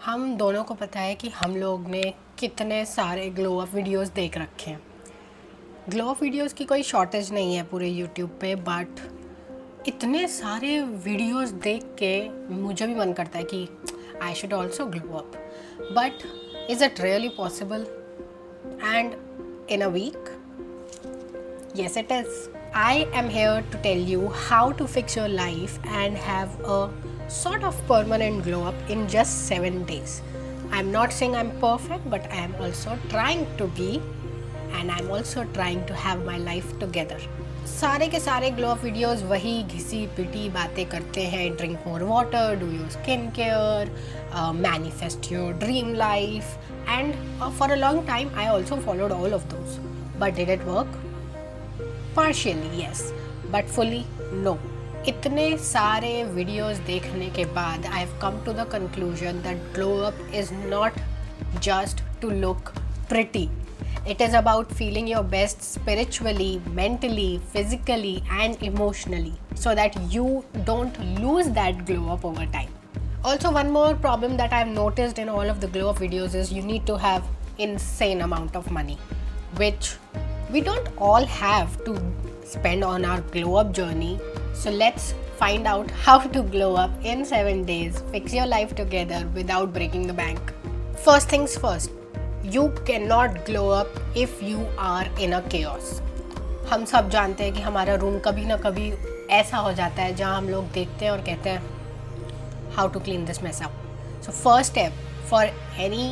हम दोनों को पता है कि हम लोग ने कितने सारे ग्लो अप वीडियोस देख रखे हैं। ग्लो अप वीडियोस की कोई शॉर्टेज नहीं है पूरे यूट्यूब पे, बट इतने सारे वीडियोस देख के मुझे भी मन करता है कि I should also glow up, but is it really possible and in a week? Yes, it is. I am here to tell you how to fix your life and have a sort of permanent glow up in just 7 days. I'm not saying I'm perfect, but I am also trying to be, and I'm also trying to have my life together. सारे के सारे glow up videos वही घिसी पिटी बातें करते हैं। Drink more water, do your skin care, manifest your dream life, and for a long time I also followed all of those, but did it work? Partially yes, but fully no. इतने सारे videos देखने के बाद I have come to the conclusion that glow up is not just to look pretty. It is about feeling your best spiritually, mentally, physically and emotionally, so that you don't lose that glow up over time. Also, one more problem that I have noticed in all of the glow up videos is you need to have insane amount of money, which we don't all have to spend on our glow up journey. So let's find out how to glow up in 7 days, fix your life together without breaking the bank. First things first, you cannot glow up if you are in a chaos. हम सब जानते हैं कि हमारा room कभी ना कभी ऐसा हो जाता है जहाँ हम लोग देखते हैं और कहते हैं how to clean this mess up. So first step for any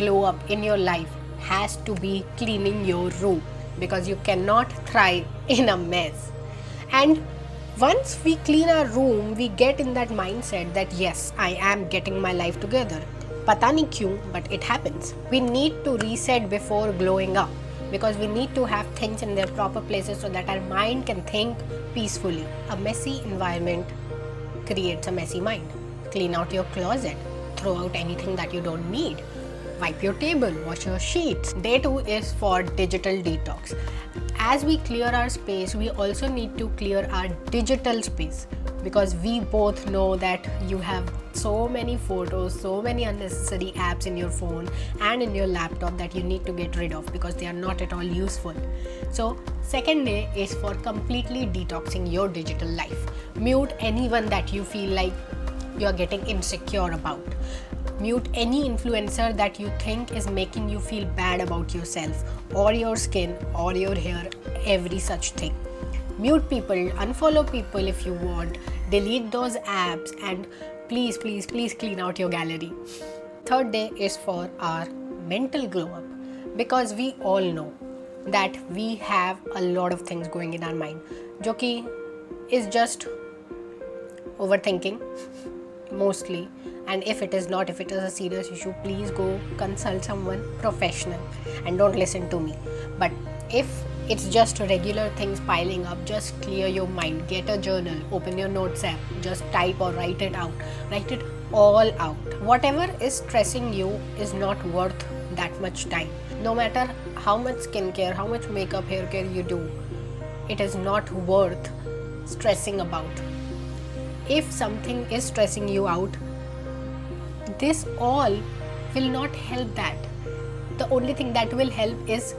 glow up in your life has to be cleaning your room, because you cannot thrive in a mess. And once we clean our room, we get in that mindset that yes, I am getting my life together. Pata nahi kyun, but it happens. We need to reset before glowing up, because we need to have things in their proper places so that our mind can think peacefully. A messy environment creates a messy mind. Clean out your closet, throw out anything that you don't need. Wipe your table, wash your sheets. Day 2 is for digital detox. As we clear our space, we also need to clear our digital space, because we both know that you have so many photos, so many unnecessary apps in your phone and in your laptop that you need to get rid of because they are not at all useful. So second day is for completely detoxing your digital life. Mute anyone that you feel like you are getting insecure about. Mute any influencer that you think is making you feel bad about yourself or your skin or your hair, every such thing. Mute people, unfollow people if you want, delete those apps, and please clean out your gallery. Third day is for our mental glow up, because we all know that we have a lot of things going in our mind, जो कि is just overthinking mostly. And if it is not, if it is a serious issue, please go consult someone professional and don't listen to me. But if it's just regular things piling up, just clear your mind, get a journal, open your notes app, just type or write it out, write it all out. Whatever is stressing you is not worth that much time. No matter how much skincare, how much makeup, hair care you do, it is not worth stressing about. If something is stressing you out, this all will not help that. The only thing that will help is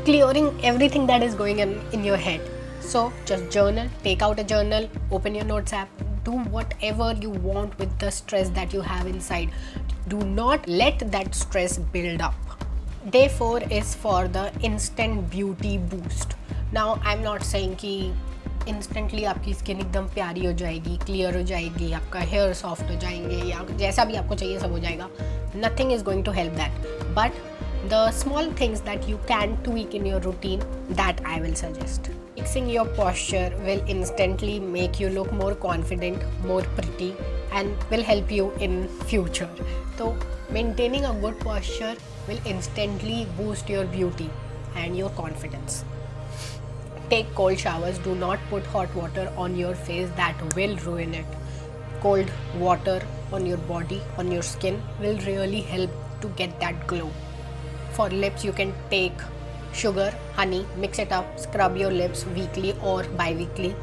clearing everything that is going in your head. So just journal, take out a journal, open your notes app, do whatever you want with the stress that you have inside. Do not let that stress build up. Day 4 is for the instant beauty boost. Now I'm not saying कि instantly आपकी skin एकदम प्यारी हो जाएगी, clear हो जाएगी, आपका hair soft हो जाएंगे, या जैसा भी आपको चाहिए सब हो जाएगा. Nothing is going to help that, but the small things that you can tweak in your routine, that I will suggest. Fixing your posture will instantly make you look more confident, more pretty, and will help you in future. So maintaining a good posture will instantly boost your beauty and your confidence. Take cold showers. Do not put hot water on your face, that will ruin it. Cold water on your body, on your skin will really help to get that glow. For lips, you can take sugar, honey, mix it up, scrub your lips weekly or bi-weekly.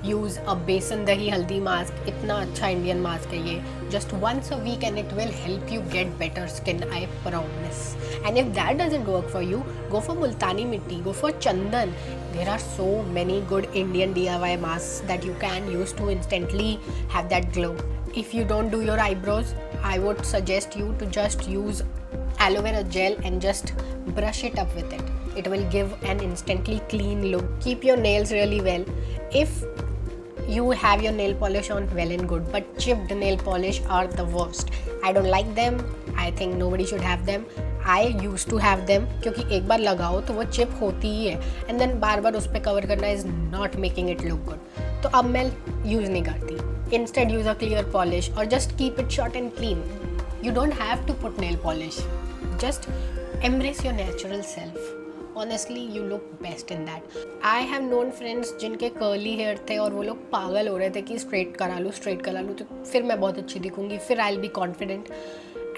Use अ बेसन दही हल्दी mask. इतना अच्छा Indian mask है ये. Just once a week and it will help you get better skin, I promise. And if that doesn't work for you, go for multani mitti, go for chandan. There are so many good Indian DIY masks that you can use to instantly have that glow. If you don't do your eyebrows, I would suggest you to just use aloe vera gel and just brush it up with it. It will give an instantly clean look. Keep your nails really well. If you have your nail polish on, well and good, but chipped nail polish are the worst. I don't like them. I think nobody should have them. I used to have them क्योंकि एक बार लगाओ तो वो chip होती ही है, and then बार बार उस पर cover करना is not making it look good. तो अब मैं यूज़ नहीं करती. Instead use a clear polish और just keep it short and clean. You don't have to put nail polish. Just embrace your natural self. Honestly, you look best in that. I have known friends जिनके curly hair थे और वो लोग पागल हो रहे थे कि straight करा लूँ तो फिर मैं बहुत अच्छी दिखूँगी, फिर I'll be confident.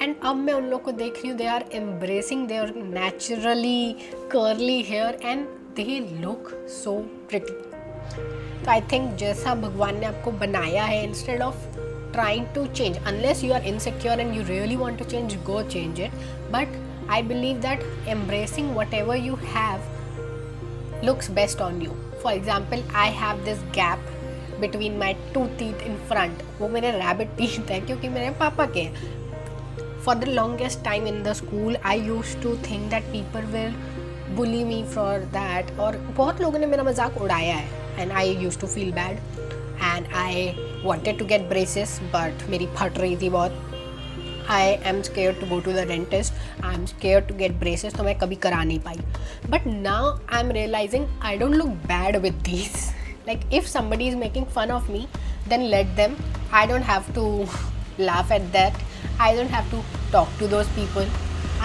And अब मैं उन लोग को देख रही हूँ, they are embracing their naturally curly hair and they look so pretty. तो I think जैसा भगवान ने आपको बनाया है, instead of trying to change, unless you are insecure and you really want to change, go change it. But I believe that embracing whatever you have looks best on you. For example, I have this gap between my two teeth in front. वो मेरे rabbit teeth है क्योंकि मेरे पापा के. For the longest time in the school, I used to think that people will bully me for that, और बहुत लोगों ने मेरा मजाक उड़ाया है, and I used to feel bad. And I wanted to get braces, but मेरी फट रही थी बहुत. I am scared to go to the dentist. I am scared to get braces, तो मैं कभी करा नहीं पाई. But now I am realizing I don't look bad with these. Like if somebody is making fun of me, then let them. I don't have to laugh at that. I don't have to talk to those people.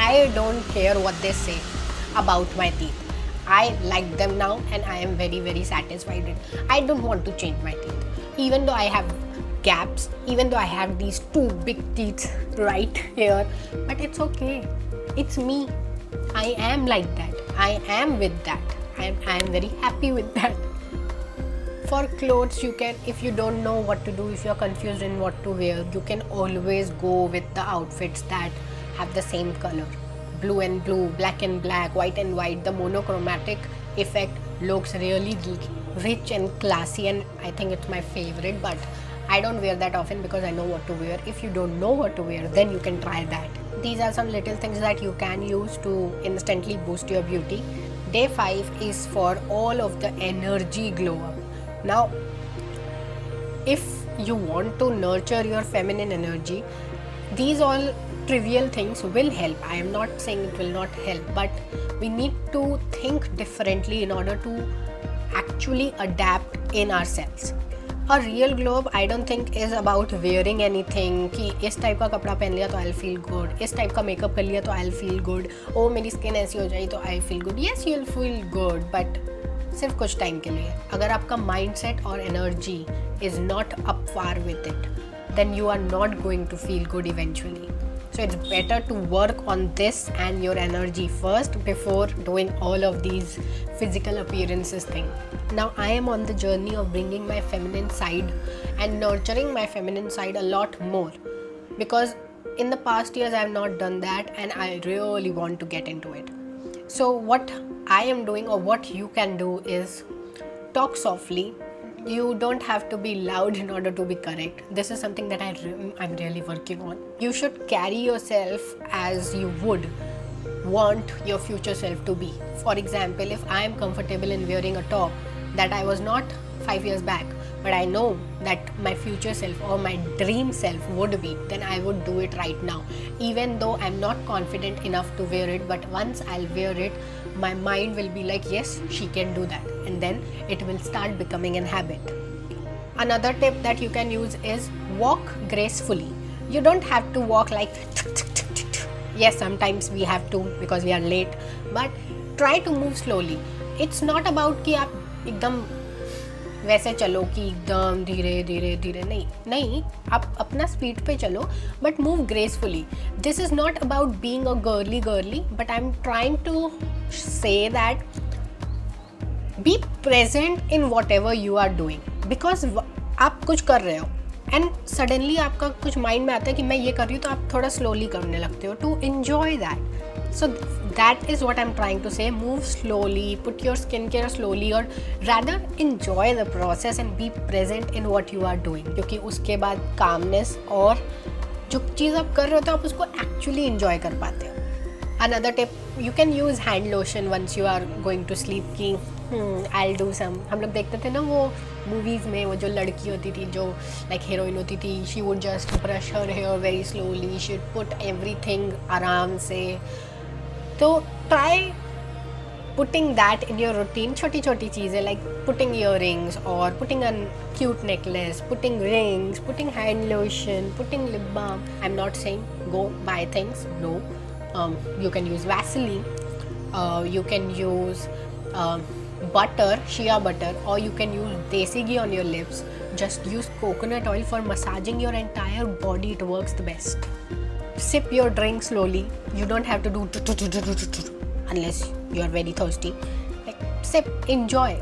I don't care what they say about my teeth. I like them now and I am very very satisfied. I don't want to change my teeth. Even though I have gaps, even though I have these two big teeth right here, but it's okay. It's me. I am like that. I am with that. I am very happy with that. For clothes, you can, if you don't know what to do, if you're confused in what to wear, you can always go with the outfits that have the same color. Blue and blue, black and black, white and white. The monochromatic effect looks really rich and classy, and I think it's my favorite, but I don't wear that often because I know what to wear. If you don't know what to wear, then you can try that. These are some little things that you can use to instantly boost your beauty. Day 5 is for all of the energy glow up. Now, if you want to nurture your feminine energy, these all trivial things will help. I am not saying it will not help, but we need to think differently in order to actually adapt in ourselves. A real glow up, I don't think is about wearing anything कि इस type का कपड़ा पहन लिया तो I'll feel good, इस type का makeup कर लिया तो I'll feel good, ओ मेरी स्किन ऐसी हो जाए तो I feel good. Yes, you'll feel good, but सिर्फ कुछ टाइम के लिए. अगर आपका माइंडसेट और energy is not up far with it, then you are not going to feel good eventually. So it's better to work on this and your energy first before doing all of these physical appearances thing. Now I am on the journey of bringing my feminine side and nurturing my feminine side a lot more, because in the past years I have not done that and I really want to get into it. So what I am doing, or what you can do, is talk softly. You don't have to be loud in order to be correct. This is something that I'm really working on. You should carry yourself as you would want your future self to be. For example, if I am comfortable in wearing a top that I was not 5 years back, but I know that my future self or my dream self would be, then I would do it right now. Even though I'm not confident enough to wear it, but once I'll wear it, my mind will be like, yes, she can do that, and then it will start becoming a habit. Another tip that you can use is walk gracefully. You don't have to walk like yes, sometimes we have to because we are late, but try to move slowly. It's not about कि आप एकदम वैसे चलो कि एकदम धीरे धीरे धीरे, नहीं, आप अपना स्पीड पे चलो, but move gracefully. This is not about being a girly, but I am trying to say that be present in whatever you are doing. Because आप कुछ कर रहे हो एंड सडनली आपका कुछ माइंड में आता है कि मैं ये कर रही हूँ, तो आप थोड़ा स्लोली करने लगते हो to enjoy that. So that is what I am trying to say. Move slowly, put your skin care slowly, और rather enjoy the process and be present in what you are doing. क्योंकि उसके बाद calmness और जो चीज़ आप कर रहे हो तो आप उसको एक्चुअली इन्जॉय कर पाते हो. Another tip, you can use hand lotion once you are going to sleep कि I'll do some. हम लोग देखते थे ना वो मूवीज़ में, वो जो लड़की होती थी जो लाइक हीरोइन होती थी, she would just brush her hair very slowly, she would put everything आराम से. तो try putting that in your routine. छोटी छोटी चीज़ें like putting earrings or putting a cute necklace, putting rings, putting hand lotion, putting lip balm. I'm not saying go buy things, no. You can use Vaseline, you can use butter, shea butter, or you can use desi ghee on your lips. Just use coconut oil for massaging your entire body. It works the best. Sip your drink slowly. You don't have to do unless you are very thirsty. Like sip, enjoy.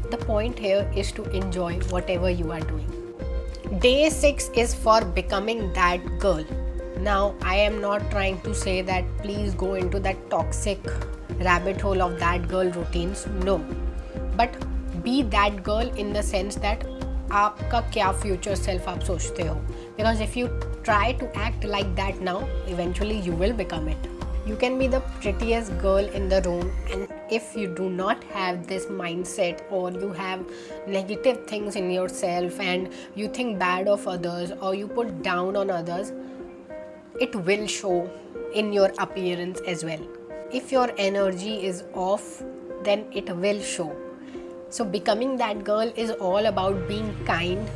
The point here is to enjoy whatever you are doing. Day 6 is for becoming that girl. Now I am not trying to say that please go into that toxic rabbit hole of that girl routines. No, but be that girl in the sense that आपका क्या future self आप सोचते हो. Because if you try to act like that now, eventually you will become it. You can be the prettiest girl in the room, and if you do not have this mindset, or you have negative things in yourself and you think bad of others, or you put down on others, it will show in your appearance as well. If your energy is off, then it will show. So becoming that girl is all about being kind,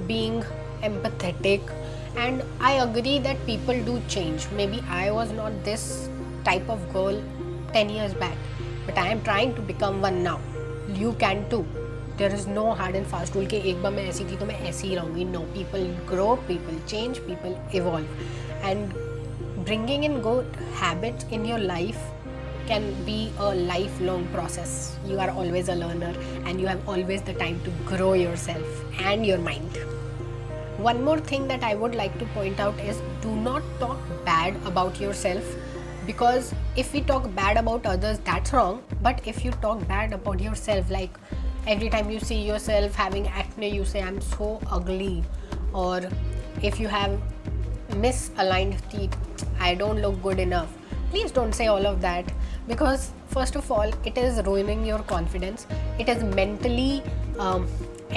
being empathetic, and I agree that people do change. Maybe I was not this type of girl 10 years back, but I am trying to become one now. You can too. There is no hard and fast rule कि एक बार मैं ऐसी थी तो मैं ऐसी ही रहूँगी. No, people grow, people change, people evolve, and bringing in good habits in your life can be a lifelong process. You are always a learner, and you have always the time to grow yourself and your mind. One more thing that I would like to point out is do not talk bad about yourself, because if we talk bad about others, that's wrong. But if you talk bad about yourself, like every time you see yourself having acne, you say I'm so ugly, or if you have misaligned teeth, I don't look good enough. Please don't say all of that, because first of all, it is ruining your confidence. It is mentally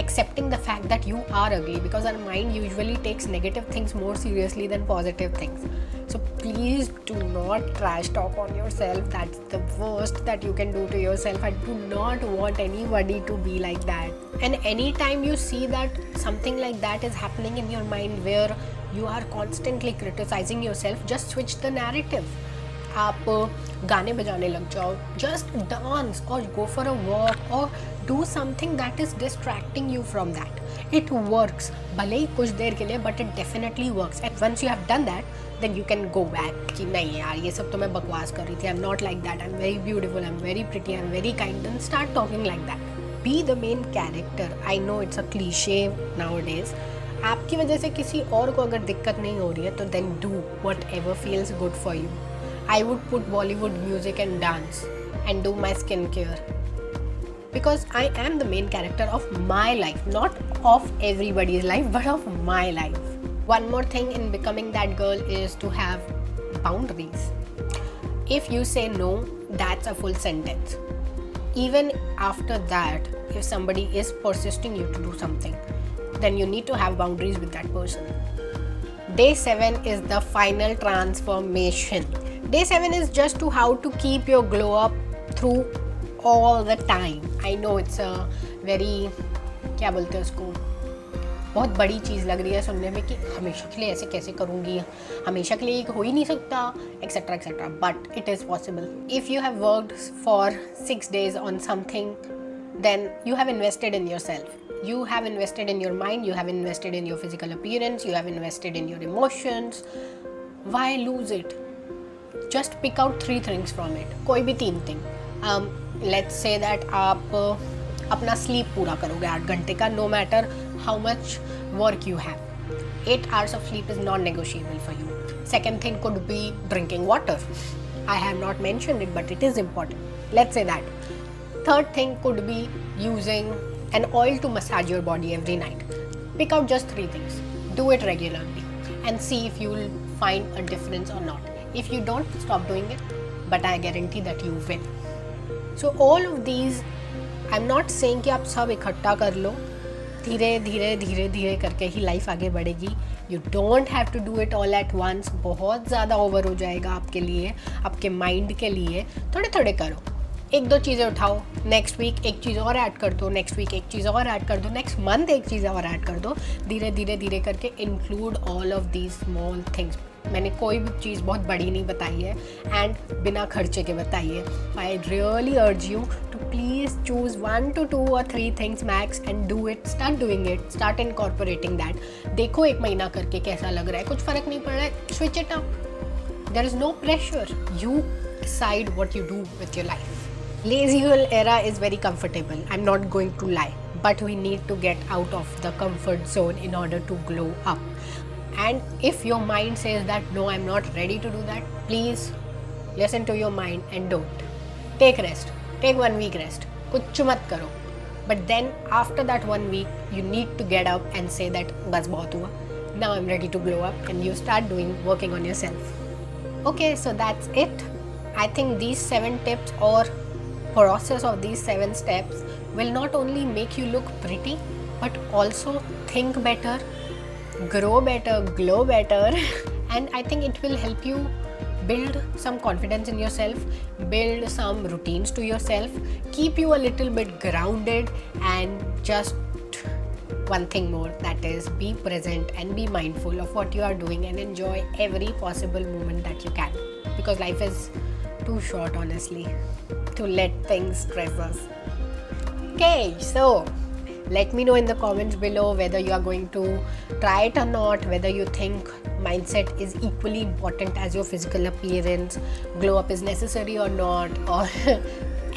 accepting the fact that you are ugly, because our mind usually takes negative things more seriously than positive things. So please do not trash talk on yourself. That's the worst that you can do to yourself. I do not want anybody to be like that. And anytime you see that something like that is happening in your mind where you are constantly criticizing yourself, just switch the narrative. आप गाने बजाने लग जाओ, just dance or go for a walk or do something that is distracting you from that. It works, भले ही कुछ देर के लिए, but it definitely works. And once you have done that, then you can go back कि नहीं यार ये सब तो मैं बकवास कर रही थी, I'm not like that, I'm very beautiful, I'm very pretty, I'm very kind, and start talking like that. Be the main character. I know it's a cliche nowadays. आपकी वजह से किसी और को अगर दिक्कत नहीं हो रही है तो then do whatever feels good for you. I would put Bollywood music and dance and do my skincare, because I am the main character of my life, not of everybody's life, but of my life. One more thing in becoming that girl is to have boundaries. If you say no, that's a full sentence. Even after that, if somebody is persisting you to do something, then you need to have boundaries with that person. Day 7 is the final transformation. Day 7 is just to how to keep your glow up through all the time. I know it's a very, क्या बोलते हैं उसको, बहुत बड़ी चीज़ लग रही है सुनने में कि हमेशा के लिए ऐसे कैसे करूँगी, हमेशा के लिए ये हो ही नहीं सकता, etc etc. But it is possible. If you have worked for 6 days on something, then you have invested in yourself. You have invested in your mind, you have invested in your physical appearance, you have invested in your emotions. Why lose it? Just pick out 3 things from it. कोई भी 3 thing. Let's say that आप अपना sleep पूरा करोगे 8 घंटे का, no matter how much work you have. 8 hours of sleep is non-negotiable for you. Second thing could be drinking water. I have not mentioned it, but it is important. Let's say that. Third thing could be using an oil to massage your body every night. Pick out just 3 things. Do it regularly and see if you will find a difference or not. If you don't, stop doing it, but I guarantee that you will. So all of these, I'm not saying कि आप सब इकट्ठा कर लो, धीरे धीरे धीरे धीरे करके ही लाइफ आगे बढ़ेगी. You don't have to do it all at once. बहुत ज़्यादा ओवर हो जाएगा आपके लिए, आपके माइंड के लिए. थोड़े थोड़े करो, 1-2 चीज़ें उठाओ, नेक्स्ट वीक एक चीज़ और ऐड कर दो, नेक्स्ट वीक एक चीज़ और ऐड कर दो, नेक्स्ट मंथ एक चीज़ और ऐड कर दो. धीरे धीरे धीरे करके include all of these small things. मैंने कोई भी चीज़ बहुत बड़ी नहीं बताई है एंड बिना खर्चे के बताई है. I really urge you to please choose 1 to 2 or 3 things max and do it. Start doing it, start incorporating that. देखो 1 महीना करके कैसा लग रहा है. कुछ फ़र्क नहीं पड़ रहा है, switch it up. There is no pressure. You decide what you do with your life. Lazyhole era is very comfortable. I'm not going to lie, but we need to get out of the comfort zone in order to glow up. And if your mind says that no, I'm not ready to do that, please listen to your mind and don't. Take rest. Take 1 week rest. कुछ मत करो. But then after that 1 week, you need to get up and say that बस बहुत हुआ. Now I'm ready to glow up, and you start working on yourself. Okay, so that's it. I think these 7 tips or process of these 7 steps will not only make you look pretty, but also think better, grow better, glow better, and I think it will help you build some confidence in yourself, build some routines to yourself, keep you a little bit grounded, and just one thing more, that is be present and be mindful of what you are doing and enjoy every possible moment that you can, because life is too short, honestly, to let things stress us. Okay, so let me know in the comments below whether you are going to try it or not, whether you think mindset is equally important as your physical appearance, glow up is necessary or not, or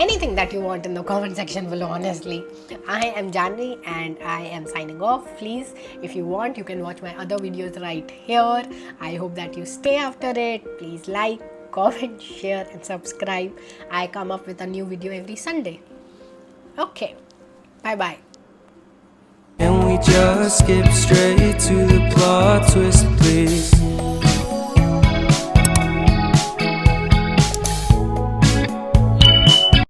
anything that you want in the comment section below, honestly. I am Janvi and I am signing off. Please, if you want, you can watch my other videos right here. I hope that you stay after it. Please like, comment, share and subscribe. I come up with a new video every Sunday. Okay, bye bye. And we just skip straight to the plot twist, please.